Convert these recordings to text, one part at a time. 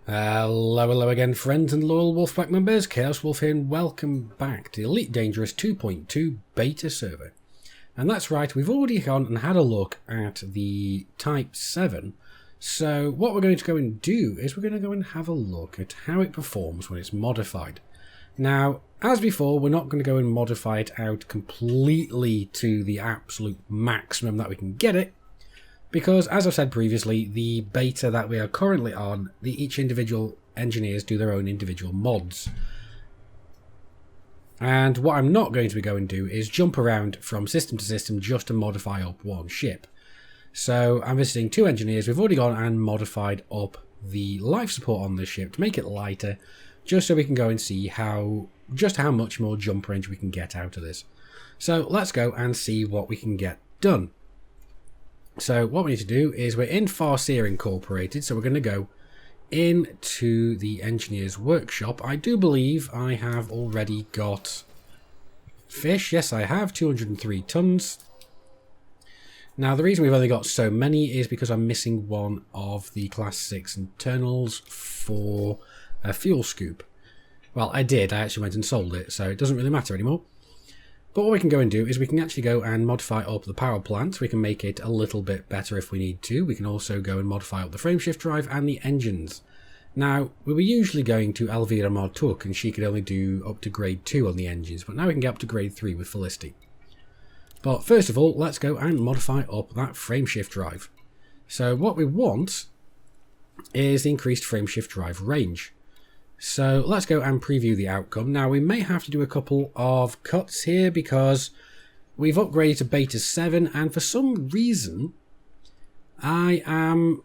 Hello again, friends and loyal Wolfpack members. Chaos Wolf here, and welcome back to the Elite Dangerous 2.2 beta server. And that's right, we've already gone and had a look at the Type 7. So what we're going to go and do is we're going to go and have a look at how it performs when it's modified. Now, as before, we're not going to go and modify it out completely to the absolute maximum that we can get it. Because, as I've said previously, the beta that we are currently on, each individual engineers do their own individual mods. And what I'm not going to be going to do is jump around from system to system just to modify up one ship. So I'm visiting two engineers. We've already gone and modified up the life support on this ship to make it lighter, just so we can go and see how much more jump range we can get out of this. So let's go and see what we can get done. So what we need to do is we're in Farseer Incorporated, so we're going to go into the engineer's workshop. I do believe I have already got fish. Yes, I have 203 tons. Now the reason we've only got so many is because I'm missing one of the class 6 internals for a fuel scoop. Well, I actually went and sold it, so it doesn't really matter anymore. But what we can go and do is we can actually go and modify up the power plant. We can make it a little bit better if we need to. We can also go and modify up the frameshift drive and the engines. Now, we were usually going to Elvira Martuk, and she could only do up to grade 2 on the engines, but now we can get up to grade 3 with Felicity. But first of all, let's go and modify up that frameshift drive. So what we want is the increased frameshift drive range. So let's go and preview the outcome. Now we may have to do a couple of cuts here because we've upgraded to beta 7 and for some reason the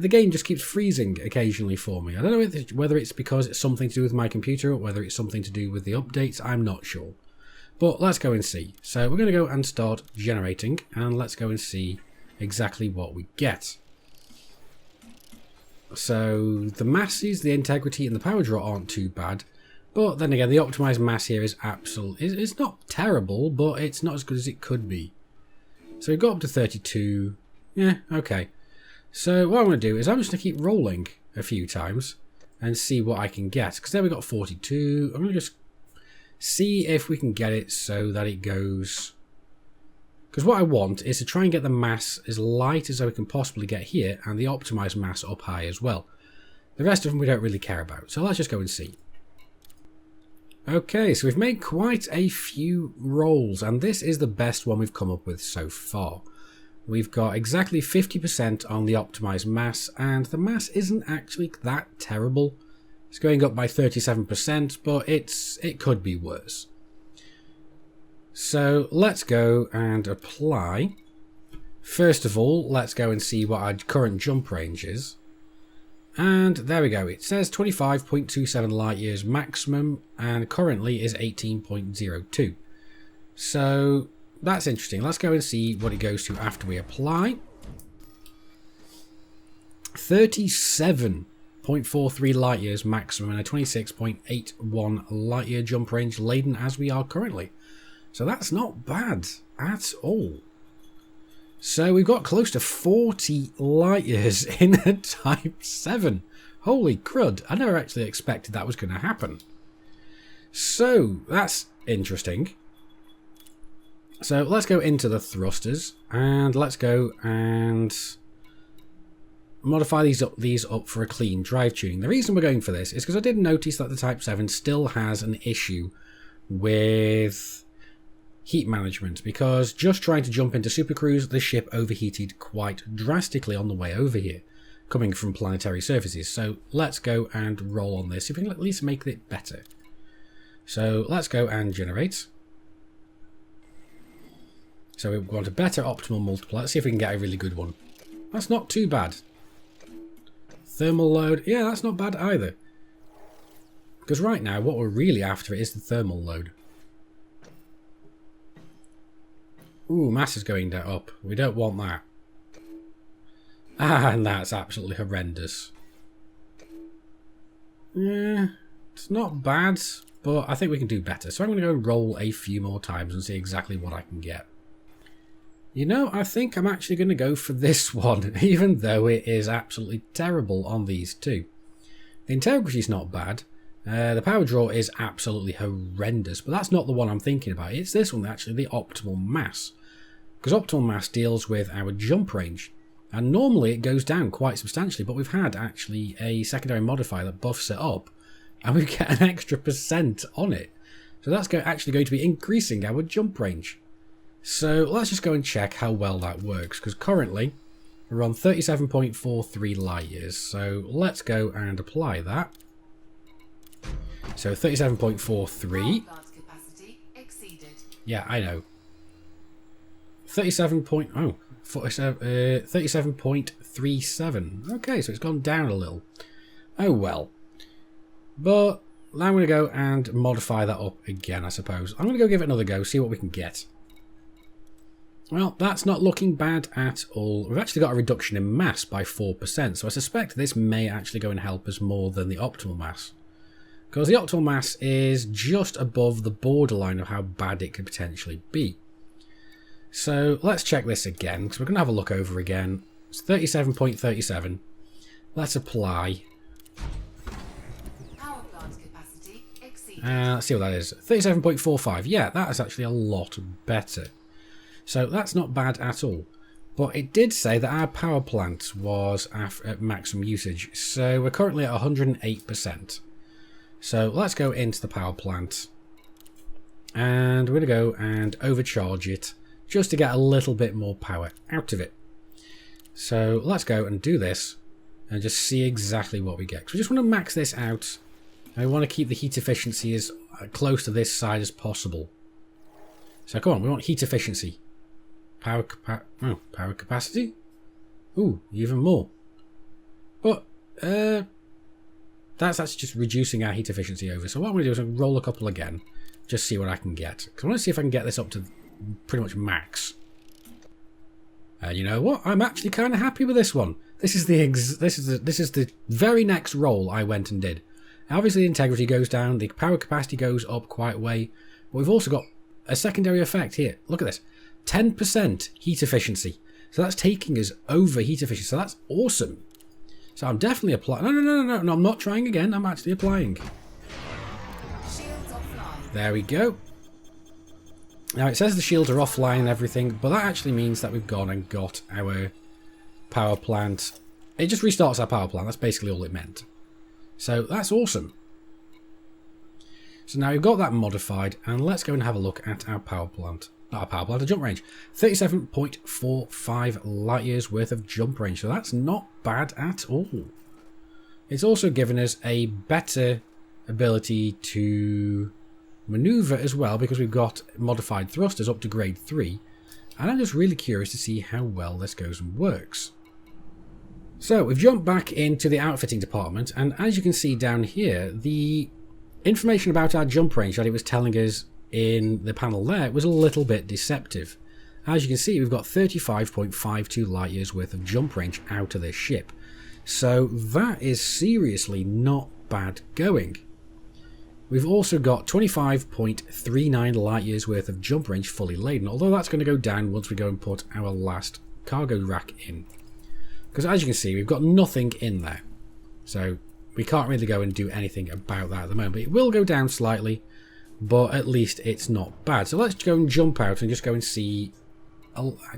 game just keeps freezing occasionally for me. I don't know whether it's because it's something to do with my computer or whether it's something to do with the updates. I'm not sure. But let's go and see. So we're going to go and start generating and let's go and see exactly what we get. So the masses, the integrity and the power draw aren't too bad, but then again the optimized mass here is it's not terrible, but it's not as good as it could be. So we've got up to 32. Yeah, okay. So what I'm going to do is I'm just going to keep rolling a few times and see what I can get, because there we got 42. I'm going to just see if we can get it so that it goes, because what I want is to try and get the mass as light as I can possibly get here and the optimized mass up high as well. The rest of them we don't really care about, so let's just go and see. Okay, so we've made quite a few rolls and this is the best one we've come up with so far. We've got exactly 50% on the optimized mass and the mass isn't actually that terrible. It's going up by 37%, but it could be worse. So let's go and apply. First of all, let's go and see what our current jump range is. And there we go. It says 25.27 light years maximum and currently is 18.02. So that's interesting. Let's go and see what it goes to after we apply. 37.43 light years maximum and a 26.81 light year jump range laden as we are currently. So that's not bad at all. So we've got close to 40 light years in a Type 7. Holy crud, I never actually expected that was going to happen. So that's interesting. So let's go into the thrusters and let's go and modify these up for a clean drive tuning. The reason we're going for this is because I did notice that the Type 7 still has an issue with heat management, because just trying to jump into Super Cruise, the ship overheated quite drastically on the way over here, coming from planetary surfaces. So let's go and roll on this, if we can at least make it better. So let's go and generate. So we want a better optimal multiplier. Let's see if we can get a really good one. That's not too bad. Thermal load, yeah, that's not bad either. Because right now what we're really after is the thermal load. Ooh, mass is going up. We don't want that. And that's absolutely horrendous. Yeah, it's not bad, but I think we can do better. So I'm going to go and roll a few more times and see exactly what I can get. You know, I think I'm actually going to go for this one, even though it is absolutely terrible on these two. The integrity is not bad. The power draw is absolutely horrendous, but that's not the one I'm thinking about. It's this one, actually, the optimal mass. Because optimal mass deals with our jump range. And normally it goes down quite substantially, but we've had actually a secondary modifier that buffs it up. And we get an extra % on it. So that's actually going to be increasing our jump range. So let's just go and check how well that works. Because currently we're on 37.43 light years. So let's go and apply that. So 37.43. Yeah, I know. 37.37. Okay, so it's gone down a little. Oh well. But now I'm going to go and modify that up again, I suppose. I'm going to go give it another go, see what we can get. Well, that's not looking bad at all. We've actually got a reduction in mass by 4%, so I suspect this may actually go and help us more than the optimal mass. Because the optimal mass is just above the borderline of how bad it could potentially be. So let's check this again, because we're going to have a look over again. It's 37.37. Let's apply. Let's see what that is. 37.45. Yeah, that is actually a lot better. So that's not bad at all. But it did say that our power plant was at maximum usage. So we're currently at 108%. So let's go into the power plant. And we're going to go and overcharge it just to get a little bit more power out of it. So let's go and do this and just see exactly what we get. Because we just want to max this out. And we want to keep the heat efficiency as close to this side as possible. So come on, we want heat efficiency. Power capacity? Ooh, even more. But that's actually just reducing our heat efficiency over. So what I'm going to do is roll a couple again. Just see what I can get. Because I want to see if I can get this up to pretty much max. And you know what? I'm actually kind of happy with this one. This is the very next roll I went and did. Obviously the integrity goes down, the power capacity goes up quite a way, but we've also got a secondary effect here. Look at this. 10% heat efficiency. So that's taking us over heat efficiency. So that's awesome. So I'm definitely applying. No, I'm not trying again. I'm actually applying. There we go. Now it says the shields are offline and everything, but that actually means that we've gone and got our power plant. It just restarts our power plant. That's basically all it meant. So that's awesome. So now we've got that modified, and let's go and have a look at our power plant. Not our power plant, a jump range. 37.45 light years worth of jump range. So that's not bad at all. It's also given us a better ability to maneuver as well, because we've got modified thrusters up to grade 3. And I'm just really curious to see how well this goes and works. So we've jumped back into the outfitting department, and as you can see down here, the information about our jump range that it was telling us in the panel there was a little bit deceptive. As you can see, we've got 35.52 light years worth of jump range out of this ship. So that is seriously not bad going. We've also got 25.39 light years worth of jump range fully laden, although that's going to go down once we go and put our last cargo rack in. Because as you can see, we've got nothing in there. So we can't really go and do anything about that at the moment. It will go down slightly, but at least it's not bad. So let's go and jump out and just go and see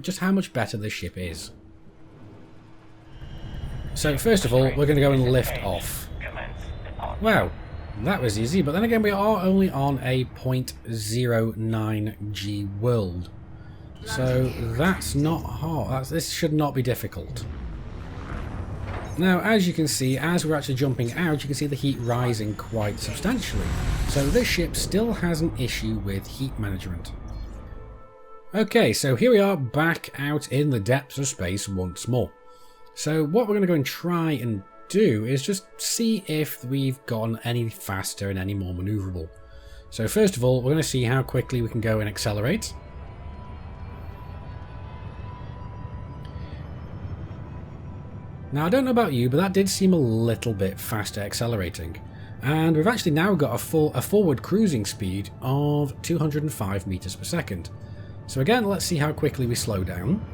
just how much better this ship is. So first of all, we're going to go and lift off. Wow, that was easy. But then again, we are only on a 0.09 G world. So that's not hard. This should not be difficult. Now, as you can see, as we're actually jumping out, you can see the heat rising quite substantially. So this ship still has an issue with heat management. Okay, so here we are back out in the depths of space once more. So what we're going to go and try and do is just see if we've gone any faster and any more maneuverable. So first of all, we're going to see how quickly we can go and accelerate. Now, I don't know about you, but that did seem a little bit faster accelerating. And we've actually now got a forward cruising speed of 205 meters per second. So again, let's see how quickly we slow down.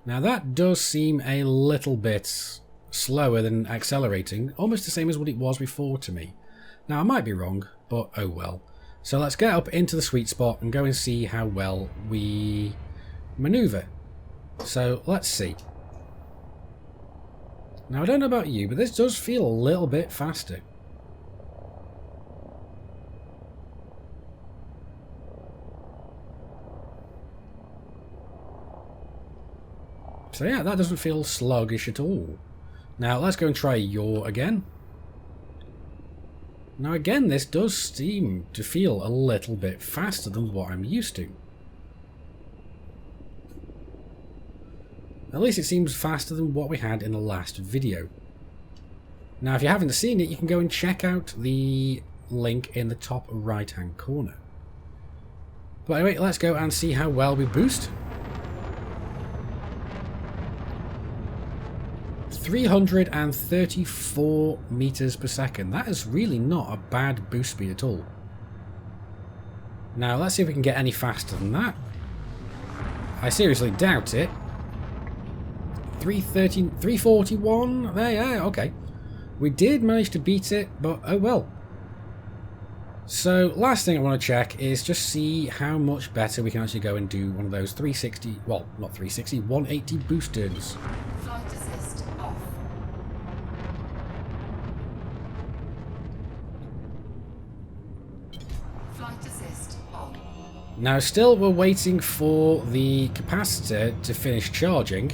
Now that does seem a little bit slower than accelerating, almost the same as what it was before to me. Now I might be wrong, but oh well. So let's get up into the sweet spot and go and see how well we maneuver. So let's see. Now I don't know about you, but this does feel a little bit faster. So yeah, that doesn't feel sluggish at all. Now let's go and try yaw again. Now again, this does seem to feel a little bit faster than what I'm used to. At least it seems faster than what we had in the last video. Now if you haven't seen it, you can go and check out the link in the top right hand corner. But anyway, let's go and see how well we boost. 334 meters per second. That is really not a bad boost speed at all. Now let's see if we can get any faster than that. I seriously doubt it. 330, 341. There, yeah, okay. We did manage to beat it, but oh well. So last thing I want to check is just see how much better we can actually go and do one of those 360, well, not 360, 180 boost turns. Flight assist off. Flight assist on. Now still we're waiting for the capacitor to finish charging.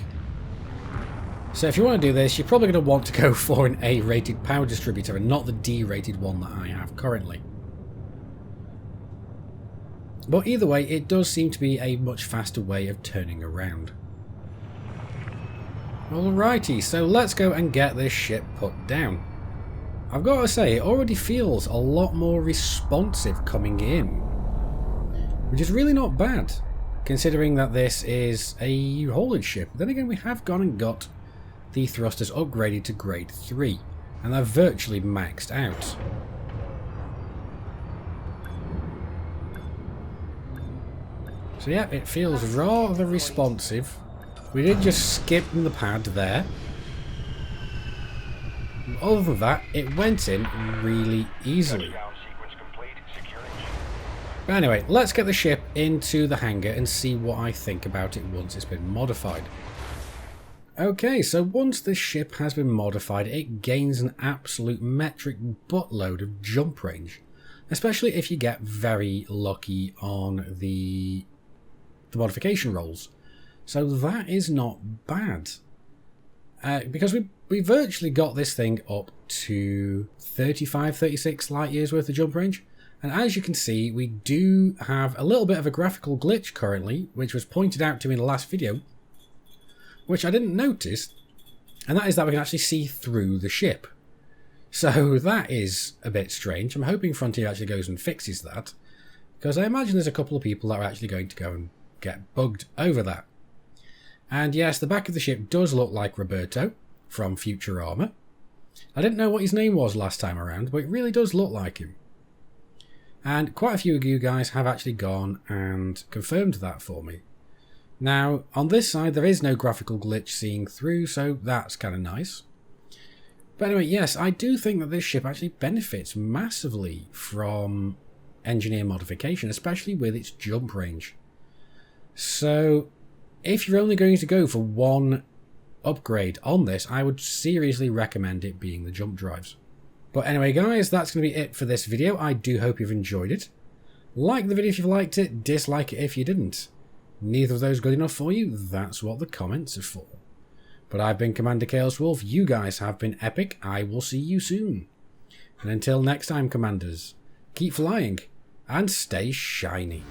So if you want to do this, you're probably going to want to go for an A-rated power distributor and not the D-rated one that I have currently. But either way, it does seem to be a much faster way of turning around. Alrighty, so let's go and get this ship put down. I've got to say, it already feels a lot more responsive coming in, which is really not bad, considering that this is a haulage ship. Then again, we have gone and got the thrusters upgraded to grade 3, and they're virtually maxed out. So yeah, it feels rather responsive. We did just skip the pad there. Other than that, it went in really easily. But anyway, let's get the ship into the hangar and see what I think about it once it's been modified. Okay, so once this ship has been modified, it gains an absolute metric buttload of jump range. Especially if you get very lucky on the modification rolls. So that is not bad. Because we virtually got this thing up to 35, 36 light years worth of jump range. And as you can see, we do have a little bit of a graphical glitch currently, which was pointed out to me in the last video, which I didn't notice, and that is that we can actually see through the ship. So that is a bit strange. I'm hoping Frontier actually goes and fixes that, because I imagine there's a couple of people that are actually going to go and get bugged over that. And yes, the back of the ship does look like Roberto from Futurama. I didn't know what his name was last time around, but it really does look like him. And quite a few of you guys have actually gone and confirmed that for me. Now, on this side, there is no graphical glitch seeing through, so that's kind of nice. But anyway, yes, I do think that this ship actually benefits massively from engineer modification, especially with its jump range. So, if you're only going to go for one upgrade on this, I would seriously recommend it being the jump drives. But anyway, guys, that's going to be it for this video. I do hope you've enjoyed it. Like the video if you liked it, dislike it if you didn't. Neither of those good enough for you? That's what the comments are for. But I've been Commander Chaos Wolf. You guys have been epic. I will see you soon. And until next time, Commanders, keep flying and stay shiny.